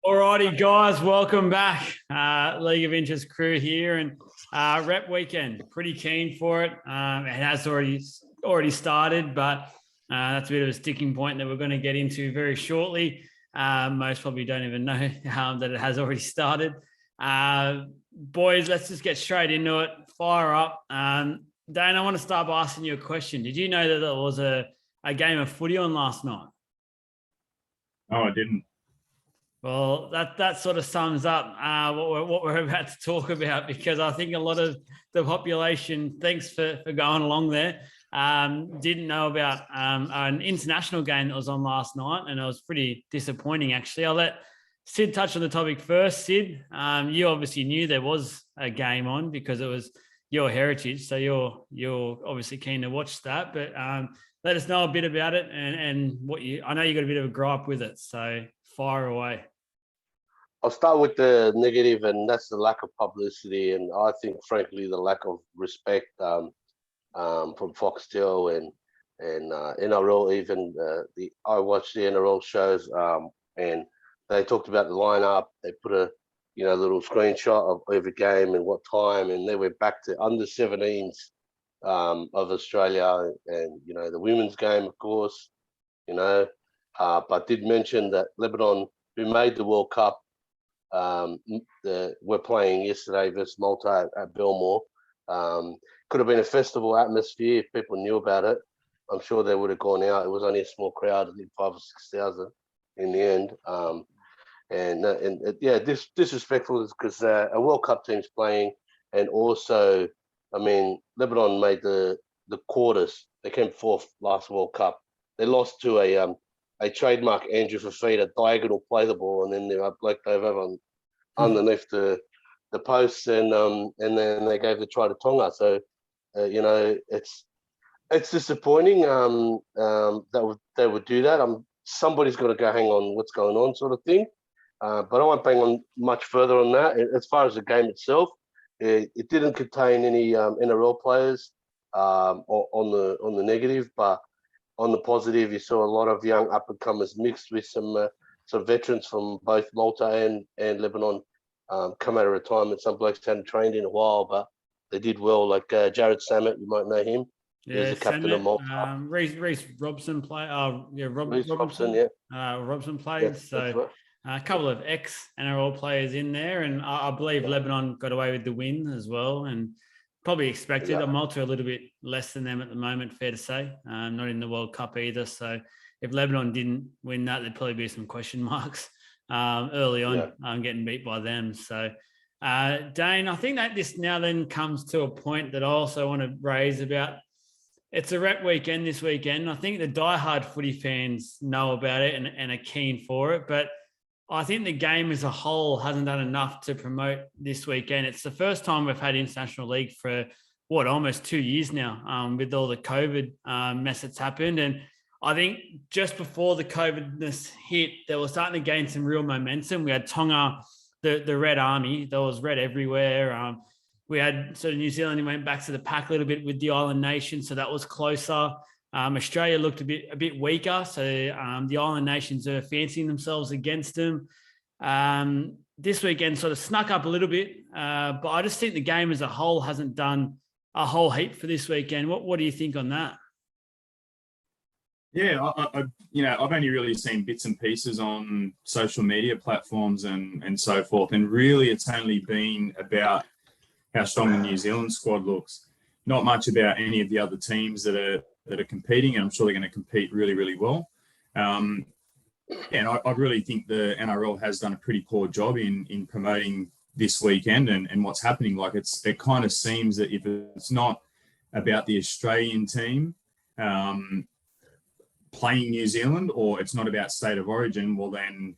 Alrighty, guys, welcome back. League of Interest crew here, and Rep Weekend. Pretty keen for it. It has already started, but that's a bit of a sticking point that we're going to get into very shortly. Most probably don't even know that it has already started. Boys, let's just get straight into it. Fire up. Dane, I want to start by asking you a question. Did you know that there was a game of footy on last night? No, I didn't. Well, that sort of sums up what we're about to talk about, because I think a lot of the population, thanks for going along there, didn't know about an international game that was on last night, and it was pretty disappointing, actually. I'll let Sid touch on the topic first. Sid, you obviously knew there was a game on because it was your heritage, so you're obviously keen to watch that, but let us know a bit about it and I know you got a bit of a gripe with it, so fire away. I'll start with the negative, and that's the lack of publicity, and I think, frankly, the lack of respect from Foxtel and NRL. Even I watched the NRL shows, and they talked about the lineup. They put a little screenshot of every game and what time, and they went back to under 17s of Australia, and the women's game, of course, but did mention that Lebanon, who made the World Cup, we're playing yesterday versus Malta at Belmore. Could have been a festival atmosphere if people knew about it. I'm sure they would have gone out. It was only a small crowd, I think 5,000 or 6,000 in the end. Disrespectful because a World Cup team's playing, and also, Lebanon made the quarters. They came fourth last World Cup. They lost to a trademark Andrew Fafita diagonal play the ball, and then they bloke dove over underneath the posts, and then they gave the try to Tonga. So it's disappointing that they would do that. Somebody's got to go hang on what's going on, sort of thing. But I won't bang on much further on that. As far as the game itself, it didn't contain any NRL players on the negative, but on the positive, you saw a lot of young up-and-comers mixed with some veterans from both Malta and Lebanon come out of retirement. Some blokes hadn't trained in a while, but they did well, like Jared Samet, you might know him. Yeah, he's the captain of Malta. Reece Robson played. Robson, yeah. Robson played, so right. A couple of ex-NRL players in there, and I believe Lebanon got away with the win as well, and probably expected. Yeah. Malta a little bit less than them at the moment, fair to say. Not in the World Cup either. So if Lebanon didn't win that, there'd probably be some question marks early on, getting beat by them. So, Dane, I think that this now then comes to a point that I also want to raise about. It's a rep weekend this weekend. I think the diehard footy fans know about it and are keen for it, but I think the game as a whole hasn't done enough to promote this weekend. It's the first time we've had international league for almost 2 years now, with all the COVID mess that's happened. And I think just before the COVID-ness hit, they were starting to gain some real momentum. We had Tonga, the Red Army. There was red everywhere. We had sort of New Zealand went back to the pack a little bit with the Island Nations, so that was closer. Australia looked a bit weaker, so the Island Nations are fancying themselves against them. This weekend sort of snuck up a little bit, but I just think the game as a whole hasn't done a whole heap for this weekend. What do you think on that? Yeah, I've only really seen bits and pieces on social media platforms and so forth, and really it's only been about how strong the New Zealand squad looks. Not much about any of the other teams that are competing, and I'm sure they're going to compete really, really well. And I really think the NRL has done a pretty poor job in promoting this weekend and what's happening. Like it kind of seems that if it's not about the Australian team playing New Zealand, or it's not about state of origin, well then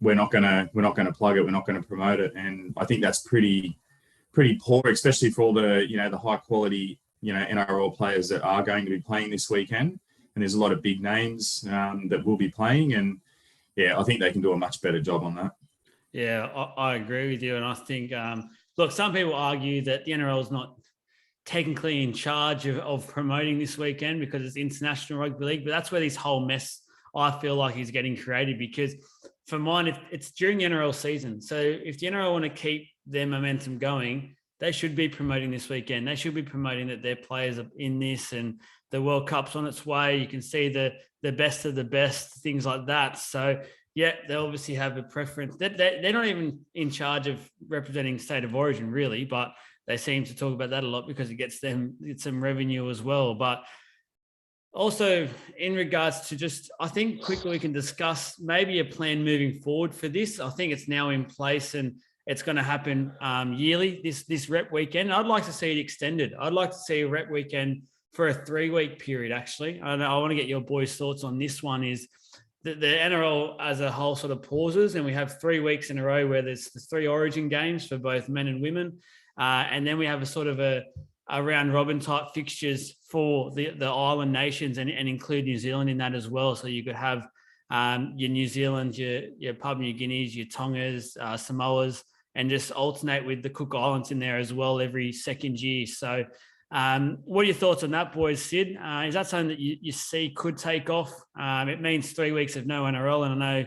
we're not gonna plug it, we're not gonna promote it. And I think that's pretty poor, especially for all the the high quality NRL players that are going to be playing this weekend. And there's a lot of big names that will be playing, and I think they can do a much better job on that. Yeah, I agree with you, and I think look, some people argue that the NRL is not technically in charge of promoting this weekend because it's international rugby league, but that's where this whole mess I feel like is getting created, because for mine, it's during the NRL season. So if the NRL want to keep their momentum going, they should be promoting this weekend. They should be promoting that their players are in this and the World Cup's on its way. You can see the best of the best, things like that. So, yeah, they obviously have a preference. They're not even in charge of representing state of origin, really, but they seem to talk about that a lot because it gets some revenue as well. But also, in regards to just, I think quickly we can discuss maybe a plan moving forward for this. I think it's now in place and it's going to happen yearly, this rep weekend. I'd like to see it extended. I'd like to see a rep weekend for a 3-week period, actually. I want to get your boys' thoughts on this one. Is the NRL as a whole sort of pauses, and we have 3 weeks in a row where there's the 3 origin games for both men and women. And then we have a sort of a round robin type fixtures for the island nations and include New Zealand in that as well. So you could have your New Zealand, your Papua New Guineas, your Tongas, Samoas, and just alternate with the Cook Islands in there as well every second year. So what are your thoughts on that, boys? Sid, is that something that you see could take off? It means 3 weeks of no NRL, and I know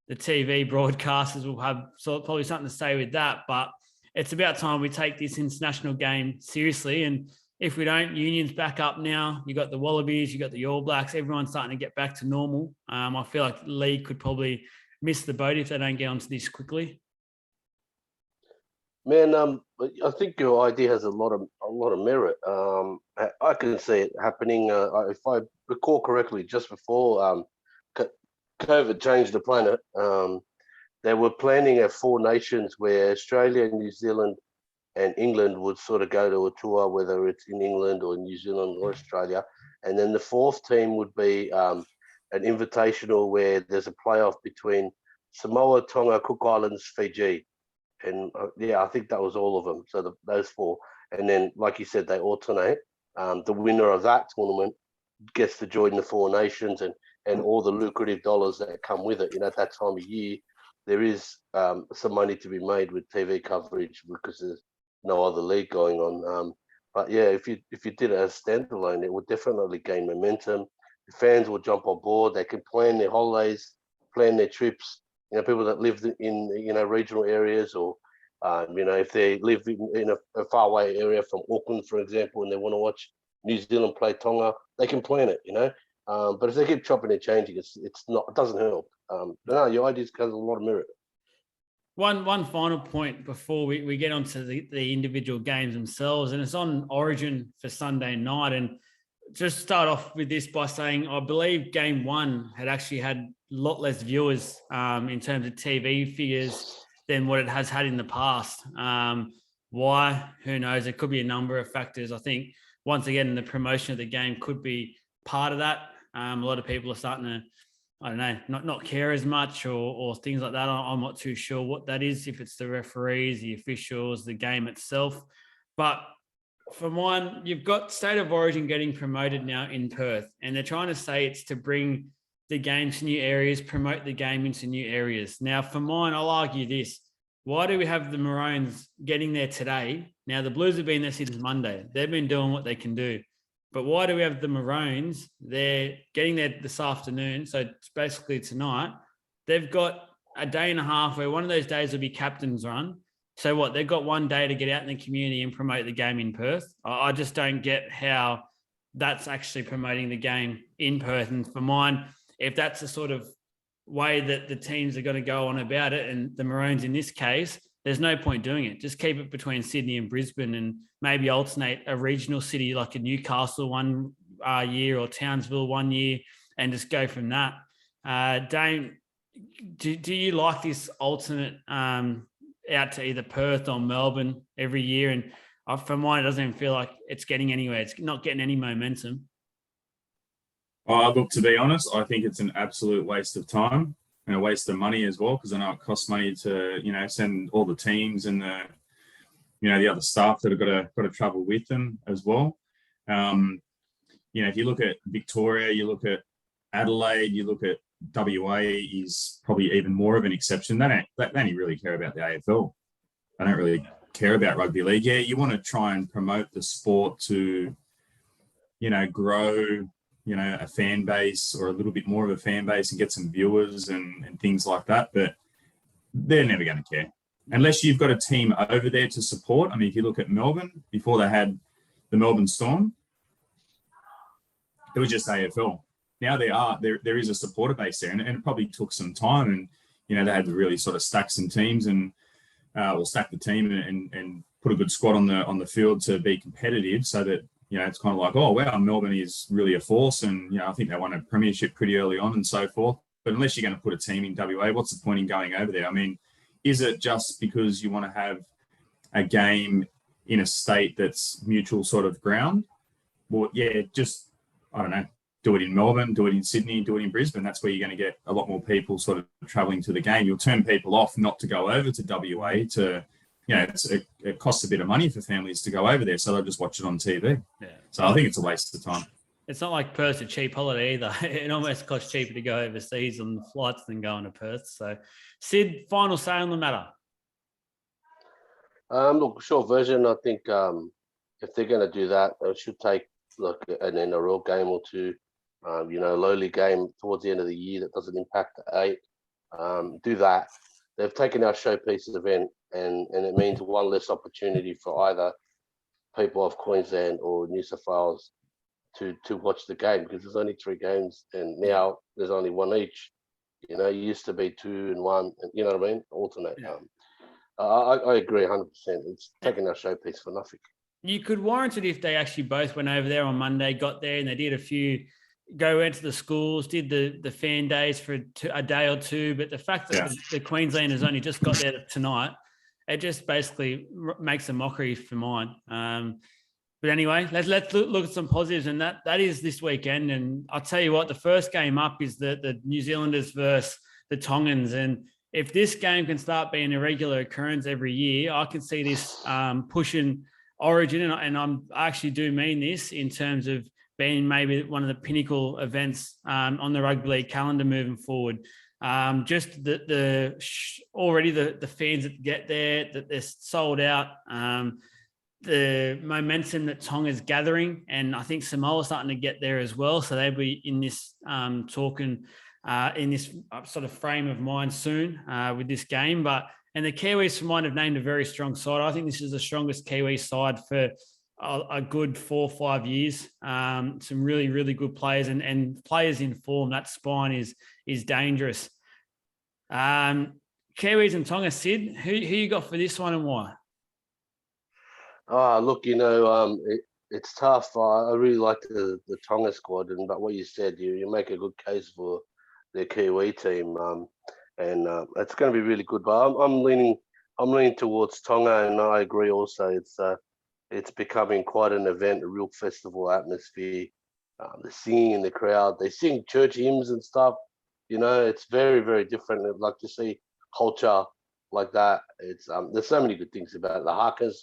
the TV broadcasters will have probably something to say with that, but it's about time we take this international game seriously. And if we don't, Union's back up now. You got the Wallabies, you got the All Blacks, everyone's starting to get back to normal. I feel like the league could probably miss the boat if they don't get onto this quickly. Man, I think your idea has a lot of merit. I can see it happening. If I recall correctly, just before COVID changed the planet, they were planning a 4 nations where Australia, New Zealand, and England would sort of go to a tour, whether it's in England or New Zealand or Australia, and then the 4th team would be an invitational where there's a playoff between Samoa, Tonga, Cook Islands, Fiji. And I think that was all of them. So those 4. And then, like you said, they alternate. The winner of that tournament gets to join the 4 nations and all the lucrative dollars that come with it. At that time of year, there is some money to be made with TV coverage because there's no other league going on. But yeah, if you did it as standalone, it would definitely gain momentum. The fans will jump on board. They can plan their holidays, plan their trips. People that live in regional areas, or if they live in a faraway area from Auckland, for example, and they want to watch New Zealand play Tonga, they can plan it. But if they keep chopping and changing, it doesn't help. No, your ideas has a lot of merit. One final point before we get onto the individual games themselves, and it's on Origin for Sunday night. And just start off with this by saying I believe Game 1 had actually had a lot less viewers in terms of TV figures than what it has had in the past. Why? Who knows? There could be a number of factors. I think, once again, the promotion of the game could be part of that. A lot of people are starting to, I don't know, not care as much or things like that. I'm not too sure what that is, if it's the referees, the officials, the game itself. But for mine, you've got State of Origin getting promoted now in Perth, and they're trying to say it's to bring the game to new areas, promote the game into new areas. Now, for mine, I'll argue this. Why do we have the Maroons getting there today? Now, the Blues have been there since Monday. They've been doing what they can do. But why do we have the Maroons? They're getting there this afternoon, so it's basically tonight. They've got a day and a half where one of those days will be captain's run. So what? They've got one day to get out in the community and promote the game in Perth. I just don't get how that's actually promoting the game in Perth. And for mine, if that's the sort of way that the teams are going to go on about it, and the Maroons in this case, there's no point doing it. Just keep it between Sydney and Brisbane, and maybe alternate a regional city like a Newcastle one year or Townsville one year, and just go from that. Dane, do you like this alternate out to either Perth or Melbourne every year? And for mine, it doesn't even feel like it's getting anywhere. It's not getting any momentum. Look, to be honest, I think it's an absolute waste of time and a waste of money as well, because I know it costs money to, send all the teams and the other staff that have got to travel with them as well. If you look at Victoria, you look at Adelaide, you look at WA is probably even more of an exception. They only really care about the AFL. They don't really care about rugby league. Yeah, you want to try and promote the sport to, grow a fan base or a little bit more of a fan base and get some viewers and things like that. But they're never going to care unless you've got a team over there to support. I mean, if you look at Melbourne, before they had the Melbourne Storm, it was just AFL. Now there is a supporter base there, and it probably took some time, and they had to really sort of stack some teams and stack the team and put a good squad on the field to be competitive, so that it's kind of like, oh wow, Melbourne is really a force, and I think they won a premiership pretty early on and so forth. But unless you're going to put a team in WA, what's the point in going over there? I mean, is it just because you want to have a game in a state that's mutual sort of ground? Well, yeah, just, I don't know, do it in Melbourne, do it in Sydney, do it in Brisbane. That's where you're going to get a lot more people sort of travelling to the game. You'll turn people off not to go over to WA to, it costs a bit of money for families to go over there, so they'll just watch it on TV. Yeah. So I think it's a waste of time. It's not like Perth's a cheap holiday either. It almost costs cheaper to go overseas on the flights than going to Perth. So, Sid, final say on the matter? Look, short version, I think if they're going to do that, it should take like an NRL game or two, lowly game towards the end of the year that doesn't impact the 8. Do that. They've taken our showpiece event, and it means one less opportunity for either people of Queensland or New South Wales to watch the game, because there's only 3 games and now there's only 1 each. It used to be 2 and 1, and you know what I mean? Alternate. Yeah. I agree 100%. It's taking our showpiece for nothing. You could warrant it if they actually both went over there on Monday, got there, and they did a few, go into the schools, did the fan days for a day or two. But the fact that the Queenslanders only just got there tonight, it just basically makes a mockery for mine. But anyway, let's look at some positives, and that is this weekend. And I'll tell you what, the first game up is the New Zealanders versus the Tongans. And if this game can start being a regular occurrence every year, I can see this pushing Origin, and I actually do mean this in terms of being maybe one of the pinnacle events on the rugby league calendar moving forward. Just already the fans that get there, that they're sold out. The momentum that Tonga's gathering, and I think Samoa's starting to get there as well. So they'll be in this talking in this sort of frame of mind soon with this game. And the Kiwis for mine have named a very strong side. I think this is the strongest Kiwi side for a good 4 or 5 years. Some really, really good players and players in form. That spine is dangerous. Kiwis and Tonga, Sid, who you got for this one and why? Look, it's tough. I really like the Tonga squad, but what you said, you make a good case for the Kiwi team, and it's going to be really good. But I'm leaning towards Tonga, and I agree. Also, it's becoming quite an event, a real festival atmosphere. The singing in the crowd, they sing church hymns and stuff. It's very, very different. I'd like to see culture like that. It's there's so many good things about it. The Hakas.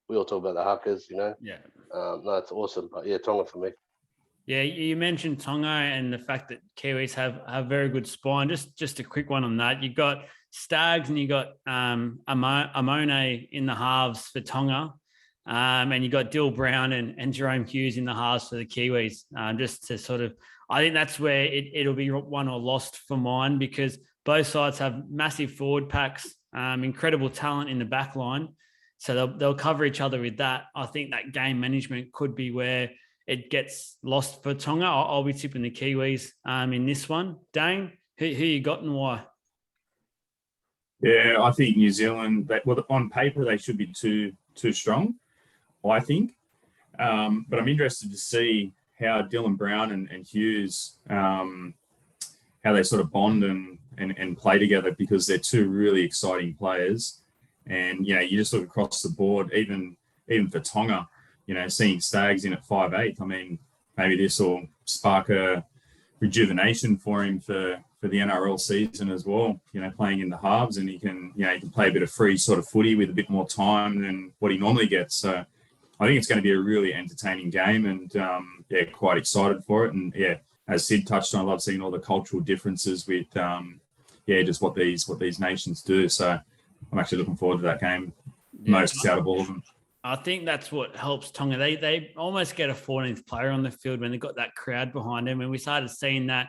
We all talk about the Hakas, Yeah. No, it's awesome. But yeah, Tonga for me. Yeah, you mentioned Tonga and the fact that Kiwis have very good spine. Just a quick one on that. You got Stags and you got Amone in the halves for Tonga, and you got Dill Brown and Jerome Hughes in the halves for the Kiwis. Just to sort of, I think that's where it'll be won or lost for mine, because both sides have massive forward packs, incredible talent in the back line. So they'll cover each other with that. I think that game management could be where it gets lost for Tonga. I'll be tipping the Kiwis in this one. Dane, who you got and why? Yeah, I think New Zealand, on paper, they should be too strong, I think. But I'm interested to see how Dylan Brown and Hughes, how they sort of bond and play together, because they're 2 really exciting players. And, you just look across the board, even for Tonga, seeing Stags in at 5'8", I mean, maybe this will spark a rejuvenation for him for the NRL season as well, playing in the halves, and he can play a bit of free sort of footy with a bit more time than what he normally gets. So I think it's going to be a really entertaining game, and, quite excited for it. And, as Sid touched on, I love seeing all the cultural differences with, just what these nations do. So I'm actually looking forward to that game most out of all of them. I think that's what helps Tonga. They almost get a 14th player on the field when they've got that crowd behind them. And we started seeing that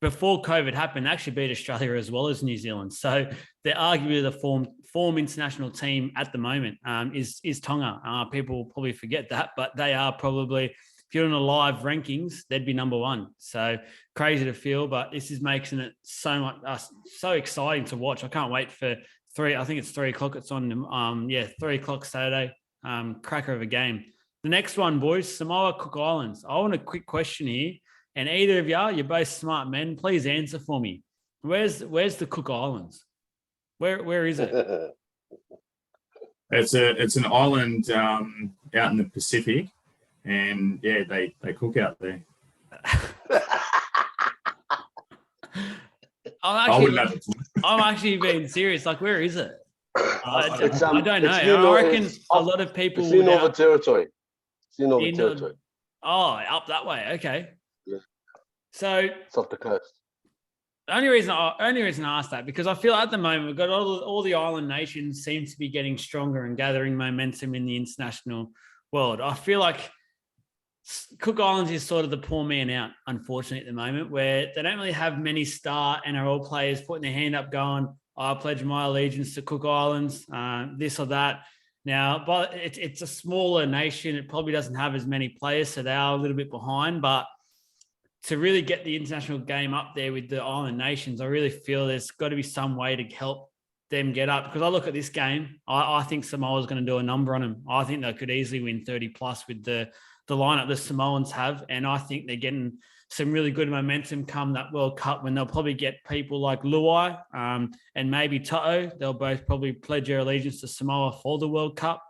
before COVID happened, they actually beat Australia as well as New Zealand. So they're arguably the form international team at the moment is Tonga. People probably forget that, but they are probably, if you're in a live rankings, they'd be number one. So crazy to feel, but this is making it so exciting to watch. I can't wait for 3. I think it's 3 o'clock. It's on 3 o'clock Saturday. Cracker of a game. The next one, boys, Samoa, Cook Islands. I want a quick question here. And either of you're both smart men. Please answer for me. Where's the Cook Islands? Where is it? It's an island out in the Pacific, and yeah, they cook out there. I'm actually being serious. Like, where is it? I don't know. I reckon a lot of people. It's in Northern Territory. It's in Northern Territory. Up that way. Okay. Yeah. So it's off the coast. The only reason I asked that, because I feel at the moment we've got all the island nations seem to be getting stronger and gathering momentum in the international world. I feel like Cook Islands is sort of the poor man out, unfortunately, at the moment, where they don't really have many star NRL players putting their hand up going, I pledge my allegiance to Cook Islands, this or that. Now, but it's a smaller nation. It probably doesn't have as many players, so they are a little bit behind. But to really get the international game up there with the island nations, I really feel there's got to be some way to help them get up. Because I look at this game, I think Samoa's going to do a number on them. I think they could easily win 30 plus with the lineup the Samoans have. And I think they're getting some really good momentum come that World Cup, when they'll probably get people like LOI and maybe To'o. They'll both probably pledge their allegiance to Samoa for the World Cup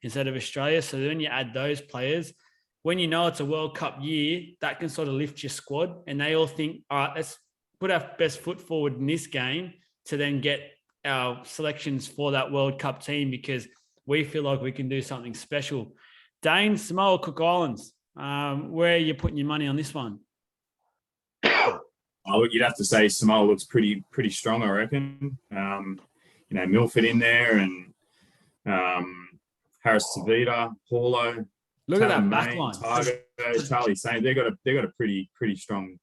instead of Australia. So when you add those players, when you know it's a World Cup year, that can sort of lift your squad. And they all think, all right, let's put our best foot forward in this game to then get our selections for that World Cup team, because we feel like we can do something special. Dane, Samoa, Cook Islands, where are you putting your money on this one? You'd have to say Samoa looks pretty strong, I reckon. Milford in there, and Harris Tavita, Paulo. Look at that backline. Targo, Charlie Saint. They got a pretty strong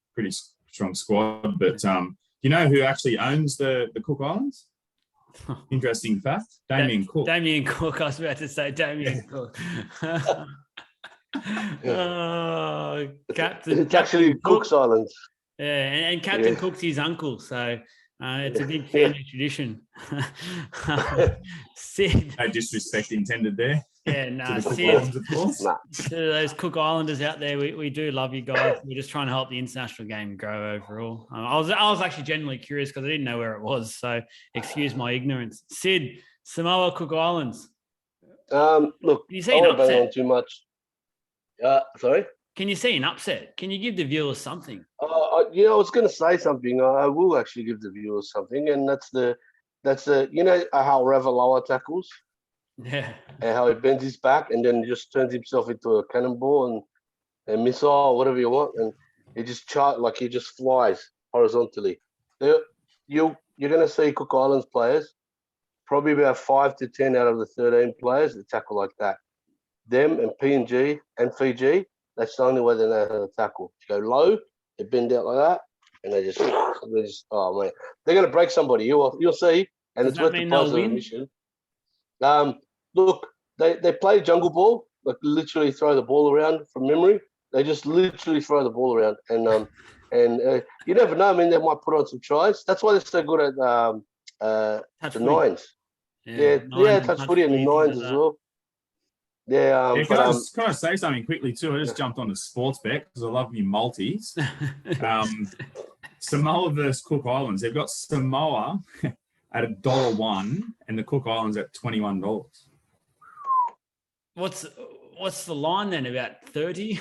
squad. But you know who actually owns the Cook Islands? Interesting fact. Damien Cook. Damien Cook. I was about to say Damien Cook. Captain. It's actually Cook's Islands. Yeah, and Captain Cook's his uncle, so it's a big family tradition. Sid. No disrespect intended there. Yeah, Sid. To those Cook Islanders out there, we do love you guys. We're just trying to help the international game grow overall. I was actually genuinely curious because I didn't know where it was, so excuse my ignorance. Sid, Samoa, Cook Islands. Look, you see an upset? On too much. Sorry. Can you see an upset? Can you give the viewers something? I was going to say something. I will actually give the viewers something, and that's the how Ravaloa tackles. Yeah. And how he bends his back and then just turns himself into a cannonball and missile or whatever you want, and he just he just flies horizontally. You're going to see Cook Islands players, probably about 5 to 10 out of the 13 players that tackle like that. Them and PNG and Fiji, that's the only way they know how to tackle. You go low, they bend out like that, and they just oh man, they're going to break somebody. You'll see, and it's worth the price of admission. Look, they play jungle ball, like literally throw the ball around from memory. They just literally throw the ball around, and you never know. I mean, they might put on some tries. That's why they're so good at the nines. Yeah, touch footy and the nines as well. Yeah. Can I say something quickly too? I just jumped on the sports bet because I love me multis. Samoa versus Cook Islands. They've got Samoa at $1 and the Cook Islands at $21. What's the line then? About 30?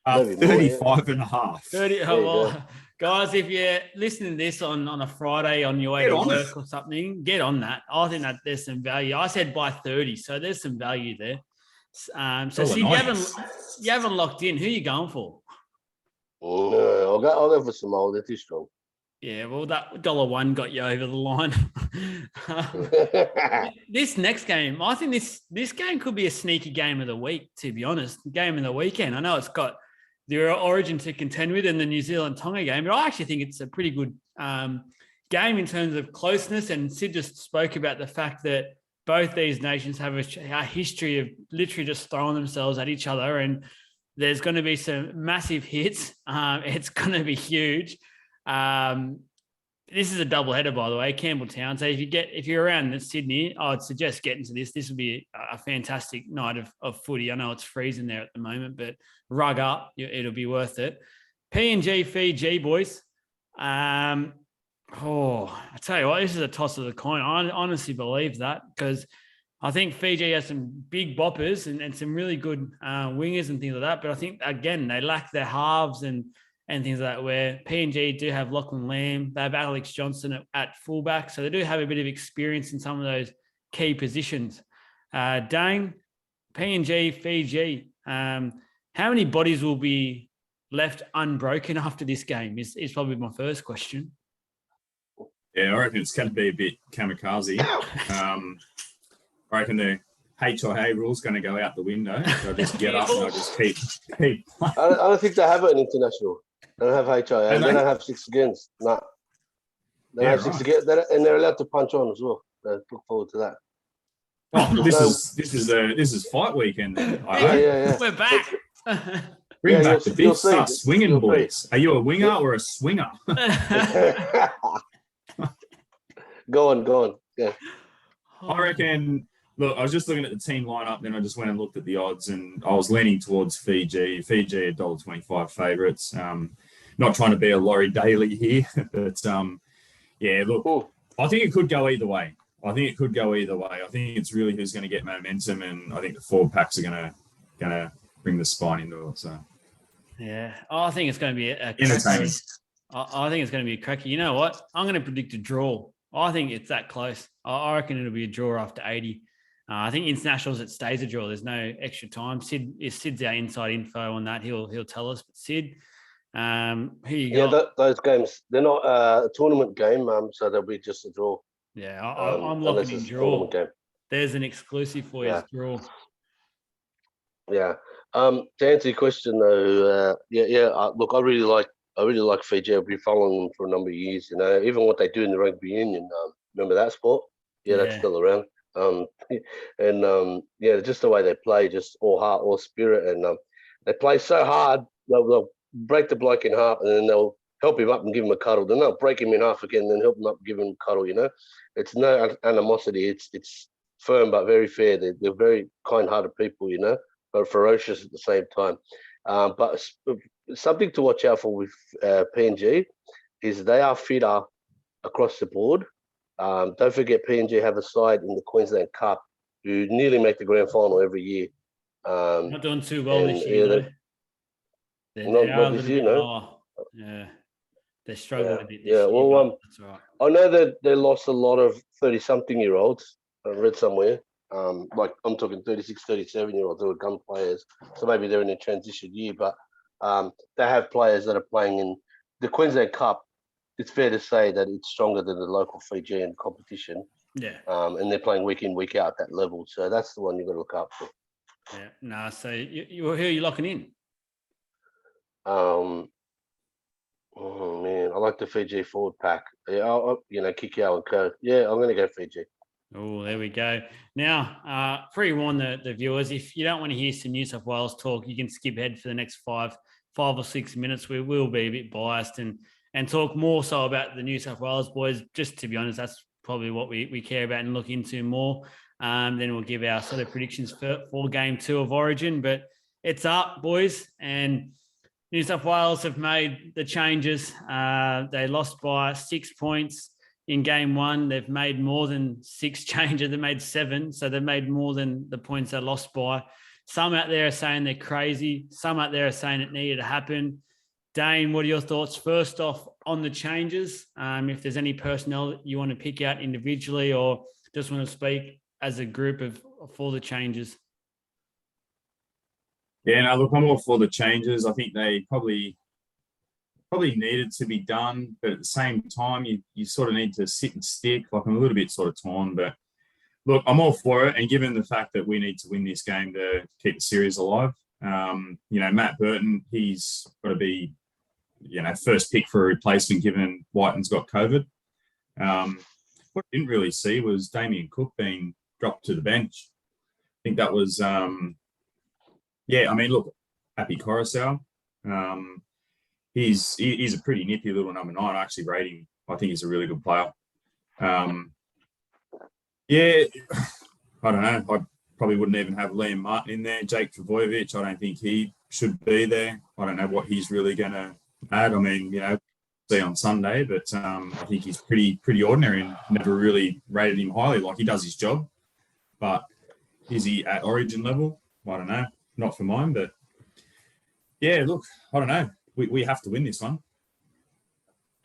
35 and a half. 30. Oh, well, guys, if you're listening to this on a Friday on your way to work or something, get on that. I think that there's some value. I said by 30, so there's some value there. So see, you haven't locked in. Who are you going for? No, I'll go for Samoa. They're too strong. Yeah, well, that $1 got you over the line. This next game, I think this game could be a sneaky game of the week, to be honest. Game of the weekend. I know it's got the Origin to contend with and the New Zealand-Tonga game, but I actually think it's a pretty good game in terms of closeness. And Sid just spoke about the fact that both these nations have a history of literally just throwing themselves at each other, and there's going to be some massive hits. It's going to be huge. This is a double header, by the way, Campbelltown. So if you're around Sydney, I'd suggest getting to this. This would be a fantastic night of footy. I know it's freezing there at the moment, but rug up, it'll be worth it. PNG Fiji, boys. I tell you what, this is a toss of the coin. I honestly believe that, because I think Fiji has some big boppers and some really good wingers and things like that. But I think, again, they lack their halves and things like that, where PNG do have Lachlan Lamb. They have Alex Johnson at fullback. So they do have a bit of experience in some of those key positions. Dane, PNG, Fiji, how many bodies will be left unbroken after this game is probably my first question. Yeah, I reckon it's going to be a bit kamikaze. I reckon the HIA rule's going to go out the window. They'll just get up and they'll just keep playing. I don't think they have it in international. They don't have HIA. They don't have 6 against. No. They don't have 6 against. And they're allowed to punch on as well. So look forward to that. Oh, this is fight weekend. Yeah. We're back. Bring back the big stuff. Swinging, boys. Are you a winger or a swinger? Go on. Yeah. I reckon. Look, I was just looking at the team lineup, then I just went and looked at the odds, and I was leaning towards Fiji. Fiji $1.25 favourites. Not trying to be a Laurie Daly here, but yeah. Look, Ooh. I think it could go either way. I think it's really who's going to get momentum, and I think the forward packs are going to bring the spine into it. So yeah, I think it's going to be a entertaining. I think it's going to be a cracker. You know what? I'm going to predict a draw. I think it's that close. I reckon it'll be a draw after 80. I think internationals, it stays a draw. There's no extra time. Sid's our inside info on that. He'll tell us. But Sid, who you got? Yeah, those games, they're not a tournament game, so they'll be just a draw. Yeah, I'm locking in draw. There's an exclusive for you, draw. Yeah. To answer your question though, look, I really like Fiji. I've been following them for a number of years. You know, even what they do in the rugby union. Remember that sport? Yeah, that's still around. Just the way they play, just all heart, all spirit, and they play so hard. They'll break the bloke in half, and then they'll help him up and give him a cuddle. Then they'll break him in half again, and then help him up and give him a cuddle. You know, it's no animosity. It's firm but very fair. They're very kind-hearted people. You know, but ferocious at the same time. But something to watch out for with PNG is they are fitter across the board. Don't forget PNG have a side in the Queensland Cup who nearly make the grand final every year. Not doing too well this year, not this year, no. Yeah, they're struggling a bit this year. Well, that's right. I know that they lost a lot of 30-something-year-olds. I read somewhere. Like I'm talking 36, 37-year-olds who are gun players. So maybe they're in a transition year, but they have players that are playing in the Queensland Cup. It's fair to say that it's stronger than the local Fijian competition. Yeah. And they're playing week in, week out at that level. So that's the one you've got to look up for. Yeah. No, so who are you locking in? Oh man, I like the Fiji forward pack. Yeah, Kikau and Co. Yeah, I'm going to go Fiji. Oh, there we go. Now, pre-warn the viewers, if you don't want to hear some New South Wales talk, you can skip ahead for the next five or 6 minutes. We will be a bit biased and talk more so about the New South Wales boys. Just to be honest, that's probably what we care about and look into more. Then we'll give our sort of predictions for game 2 of Origin. But it's up, boys, and New South Wales have made the changes. They lost by 6 points in game 1. They've made more than 6 changes. They made 7, so they've made more than the points they lost by. Some out there are saying they're crazy. Some out there are saying it needed to happen. Dane, what are your thoughts first off on the changes? If there's any personnel that you want to pick out individually or just want to speak as a group for the changes? Yeah, no, look, I'm all for the changes. I think they probably probably needed to be done, but at the same time, you sort of need to sit and stick. Like, I'm a little bit sort of torn, but look, I'm all for it. And given the fact that we need to win this game to keep the series alive, Matt Burton, he's got to be, first pick for a replacement given Whiten's got COVID. What I didn't really see was Damien Cook being dropped to the bench. I think that was, look, Happy Coruscant. He's a pretty nippy little number 9. I actually rate him. I think he's a really good player. I don't know. I probably wouldn't even have Liam Martin in there. Jake Trbojevic, I don't think he should be there. I don't know what he's really going to add. I mean, see on Sunday, but I think he's pretty ordinary and never really rated him highly. Like, he does his job, but is he at Origin level? I don't know. Not for mine, but yeah, look, I don't know. We have to win this one.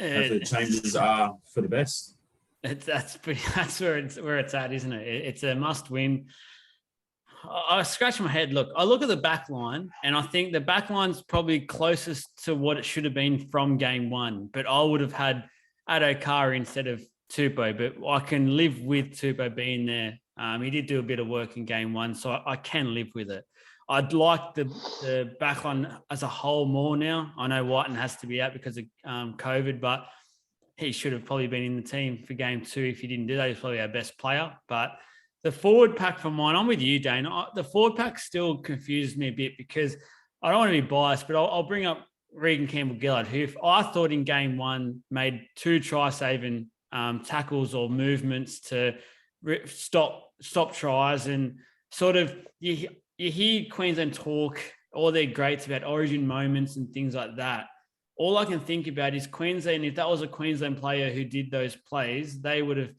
Hopefully the changes are for the best. That's where it's at, isn't it? It's a must win. I scratch my head. Look, I look at the back line, and I think the back line's probably closest to what it should have been from game 1. But I would have had Adokar instead of Tupou. But I can live with Tupou being there. He did do a bit of work in game 1, so I can live with it. I'd like the back line as a whole more now. I know Whiten has to be out because of COVID, but he should have probably been in the team for game 2. If he didn't do that, he's probably our best player. But the forward pack for mine, I'm with you, Dane. The forward pack still confuses me a bit because I don't want to be biased, but I'll bring up Regan Campbell-Gillard, who I thought in game 1 made 2 try-saving tackles or movements to stop tries, and sort of you hear Queensland talk all their greats about origin moments and things like that. All I can think about is Queensland. If that was a Queensland player who did those plays, they would have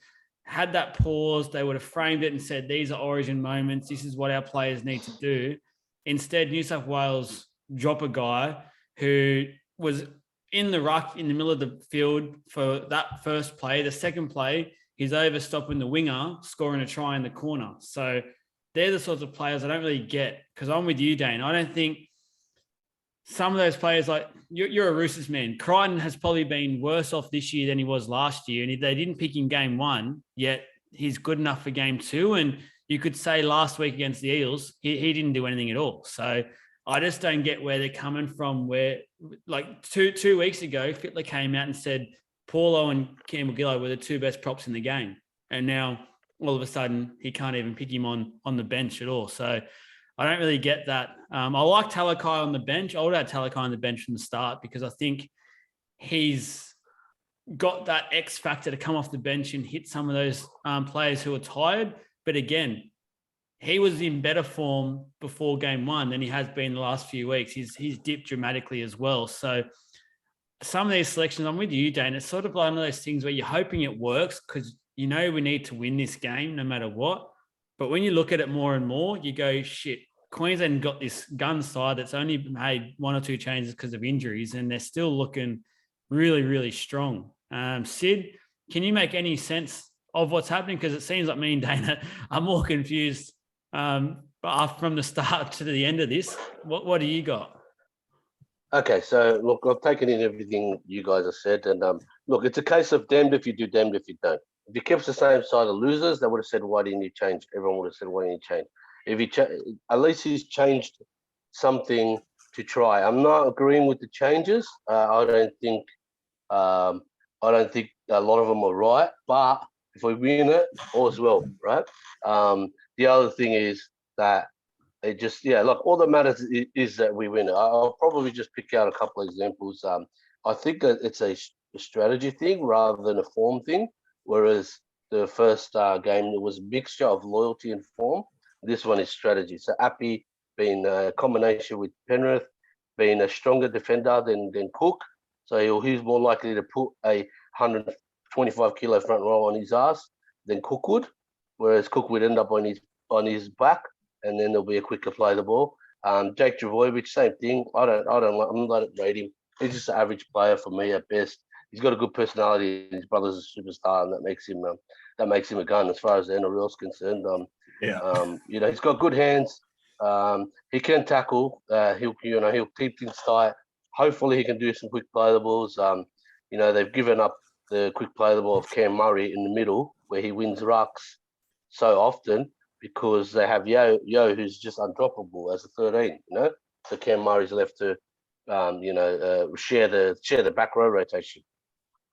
had that pause. They would have framed it and said, these are origin moments. This is what our players need to do. Instead, New South Wales drop a guy who was in the ruck in the middle of the field for that first play. The second play, he's over stopping the winger, scoring a try in the corner. So they're the sorts of players I don't really get, because I'm with you, Dane. I don't think some of those players, like you're a Roosters man. Crichton has probably been worse off this year than he was last year. And if they didn't pick him game 1, yet he's good enough for game 2. And you could say last week against the Eels, he didn't do anything at all. So I just don't get where they're coming from, where like two weeks ago, Fittler came out and said Paulo and Campbell-Gillard were the 2 best props in the game. And now all of a sudden he can't even pick him on the bench at all. So I don't really get that. I like Talakai on the bench. I would have Talakai on the bench from the start because I think he's got that X factor to come off the bench and hit some of those players who are tired. But again, he was in better form before game 1 than he has been the last few weeks. He's dipped dramatically as well. So some of these selections, I'm with you, Dane. It's sort of like one of those things where you're hoping it works because we need to win this game no matter what. But when you look at it more and more, you go, shit, Queensland got this gun side that's only made 1 or 2 changes because of injuries, and they're still looking really, really strong. Sid, can you make any sense of what's happening? Because it seems like me and Dana are more confused from the start to the end of this. What do you got? Okay, so look, I've taken in everything you guys have said, and look, it's a case of damned if you do, damned if you don't. If you kept the same side of losers, they would have said, why didn't you change? Everyone would have said, why didn't you change? If he at least he's changed something to try. I'm not agreeing with the changes. I don't think a lot of them are right. But if we win it, all's well, right? The other thing is that it just look, all that matters is that we win it. I'll probably just pick out a couple of examples. I think that it's a strategy thing rather than a form thing. Whereas the first game there was a mixture of loyalty and form. This one is strategy. So Appy being a combination with Penrith, being a stronger defender than Cook. So he's more likely to put a 125 kilo front row on his ass than Cook would, whereas Cook would end up on his back, and then there'll be a quicker play the ball. Jake Trbojevic, same thing. I'm not rate him. He's just an average player for me at best. He's got a good personality. His brother's a superstar, and that makes him a gun as far as the NRL is concerned. He's got good hands. He can tackle. He'll keep things tight, hopefully he can do some quick playables. They've given up the quick playable of Cam Murray in the middle where he wins rucks so often because they have Yo who's just undroppable as a 13. So Cam Murray's left to share the back row rotation.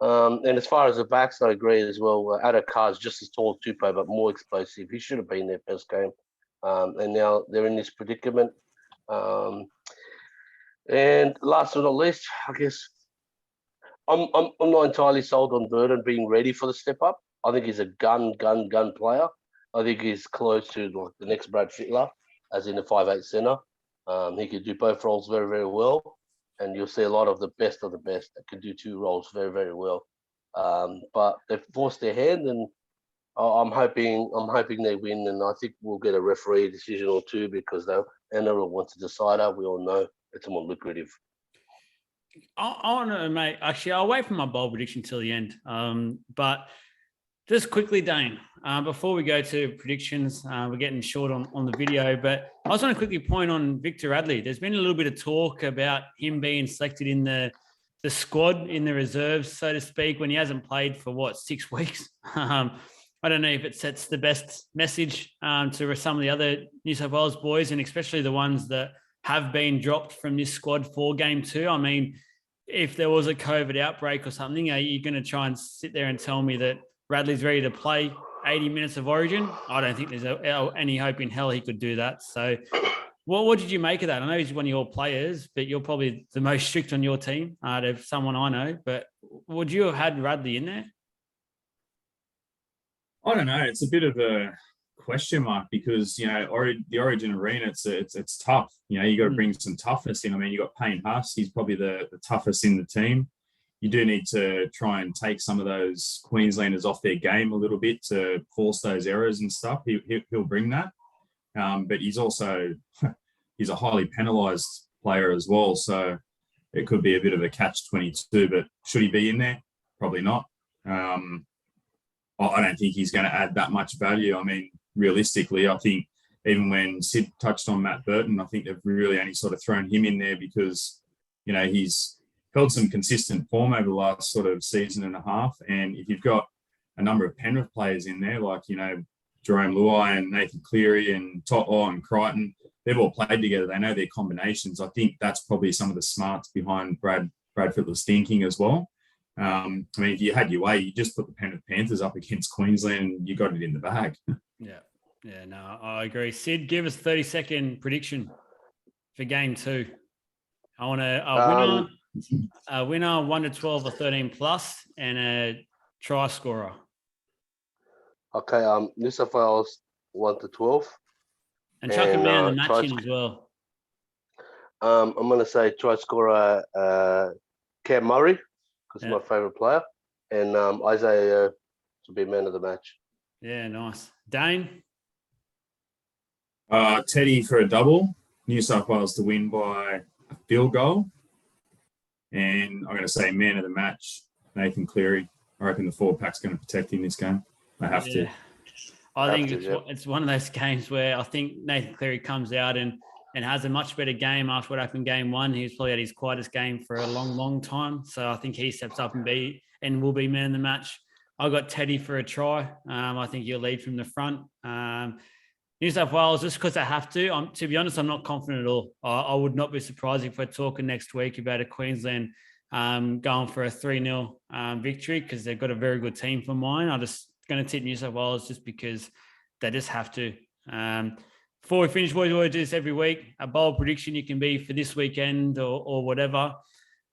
And as far as the backs, I agree as well. Adokar's just as tall as Tupou, but more explosive. He should have been there first game, and now they're in this predicament. And last but not least, I guess I'm not entirely sold on Burton being ready for the step up. I think he's a gun player. I think he's close to like the next Brad Fittler, as in the 5'8" centre. He could do both roles very, very well, and you'll see a lot of the best that can do two roles very, very well. But they've forced their hand, and I'm hoping they win, and I think we'll get a referee decision or two because the NRL wants to decide. We all know it's more lucrative. I want to, mate. Actually, I'll wait for my bold prediction till the end. But just quickly, Dane, before we go to predictions, we're getting short on the video, but I just want to quickly point on Victor Radley. There's been a little bit of talk about him being selected in the squad, in the reserves, so to speak, when he hasn't played for, 6 weeks? I don't know if it sets the best message to some of the other New South Wales boys, and especially the ones that have been dropped from this squad for game 2. I mean, if there was a COVID outbreak or something, are you going to try and sit there and tell me that Radley's ready to play 80 minutes of Origin? I don't think there's any hope in hell he could do that. So what did you make of that? I know he's one of your players, but you're probably the most strict on your team out of someone I know. But would you have had Radley in there? I don't know. It's a bit of a question mark because, the Origin arena, it's tough. You got to bring some toughness in. I mean, you got Payne Haas. He's probably the toughest in the team. You do need to try and take some of those Queenslanders off their game a little bit to force those errors and stuff. He'll bring that. But he's a highly penalised player as well. So it could be a bit of a catch-22. But should he be in there? Probably not. I don't think he's going to add that much value. I mean, realistically, I think even when Sid touched on Matt Burton, I think they've really only sort of thrown him in there because, he's held some consistent form over the last sort of season and a half. And if you've got a number of Penrith players in there, like, Jerome Luai and Nathan Cleary and To'o and Crichton, they've all played together. They know their combinations. I think that's probably some of the smarts behind Brad Fittler's thinking as well. I mean, if you had your way, you just put the Penrith Panthers up against Queensland and you got it in the bag. Yeah, no, I agree. Sid, give us 30-second prediction for game 2. I want a winner 1 to 12 or 13 plus, and a try scorer. Okay, New South Wales 1 to 12. And chuck a man in the match in as well. I'm going to say try scorer Cam Murray, because he's my favourite player. And Isaiah to be man of the match. Yeah, nice. Dane? Teddy for a double. New South Wales to win by a field goal. And I'm going to say man of the match, Nathan Cleary. I reckon the forward pack's going to protect him this game. They have to. I think it's one of those games where I think Nathan Cleary comes out and has a much better game after what happened game 1. He was probably at his quietest game for a long, long time. So I think he steps up and will be man of the match. I got Teddy for a try. I think he'll lead from the front. New South Wales, just because they have to. To be honest, I'm not confident at all. I would not be surprised if we're talking next week about a Queensland going for a 3-0 victory because they've got a very good team for mine. I'm just going to tip New South Wales just because they just have to. Before we finish, boys, we always do this every week. A bold prediction you can be for this weekend or whatever.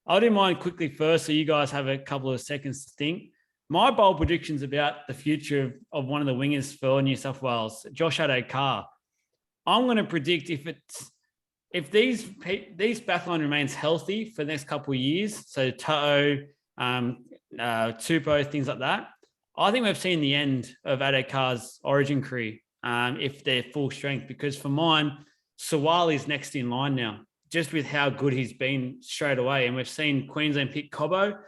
I'll do mine quickly first so you guys have a couple of seconds to think. My bold prediction's about the future of one of the wingers for New South Wales, Josh Addo-Carr. I'm going to predict if these backline remains healthy for the next couple of years, so To'o, Tupou, things like that, I think we've seen the end of Addo-Carr's Origin career if they're full strength. Because for mine, Sawali's next in line now, just with how good he's been straight away. And we've seen Queensland pick Cobbo.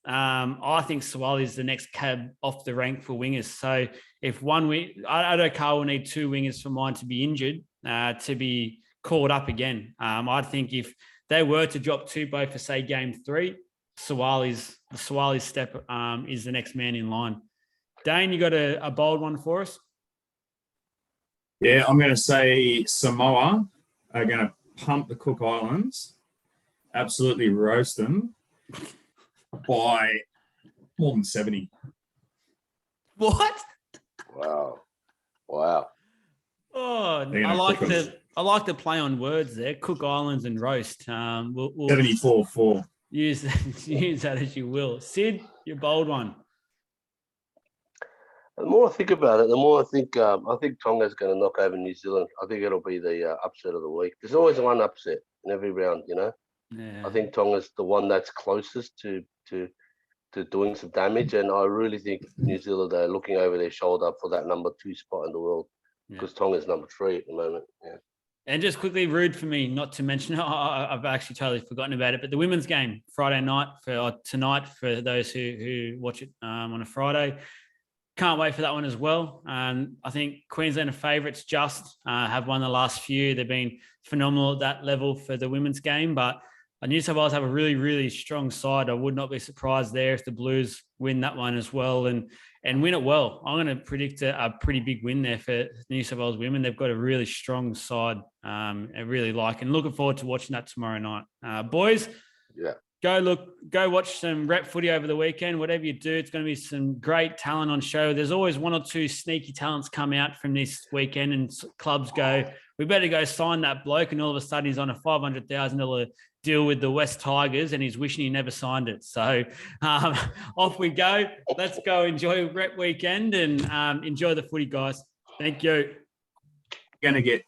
I think Sawali is the next cab off the rank for wingers. So if Addo-Carr will need 2 wingers for mine to be injured, to be called up again. I think if they were to drop Tupou for, say, game 3, the Suwali's step is the next man in line. Dane, you got a bold one for us? Yeah, I'm going to say Samoa are going to pump the Cook Islands, absolutely roast them by more than 70. What? Wow. Oh, I like the play on words there. Cook Islands and roast. We'll 74-4. Use that as you will. Sid, your bold one. The more I think about it, the more I think Tonga's going to knock over New Zealand. I think it'll be the upset of the week. There's always one upset in every round, you know. Yeah. I think Tonga's the one that's closest to doing some damage, and I really think New Zealand are looking over their shoulder for that number 2 spot in the world, because Tonga's number 3 at the moment. Yeah. And just quickly, rude for me not to mention, I've actually totally forgotten about it, but the women's game Friday night tonight for those who watch it on a Friday. Can't wait for that one as well. I think Queensland favourites have won the last few. They've been phenomenal at that level for the women's game, but New South Wales have a really, really strong side. I would not be surprised there if the Blues win that one as well and win it well. I'm going to predict a pretty big win there for New South Wales women. They've got a really strong side. I really like, and looking forward to watching that tomorrow night. Boys, go watch some rep footy over the weekend. Whatever you do, it's going to be some great talent on show. There's always 1 or 2 sneaky talents come out from this weekend, and clubs go, we better go sign that bloke, and all of a sudden he's on a $500,000 deal with the West Tigers, and he's wishing he never signed it. So off we go. Let's go enjoy rep weekend and enjoy the footy, guys. Thank you. Going to get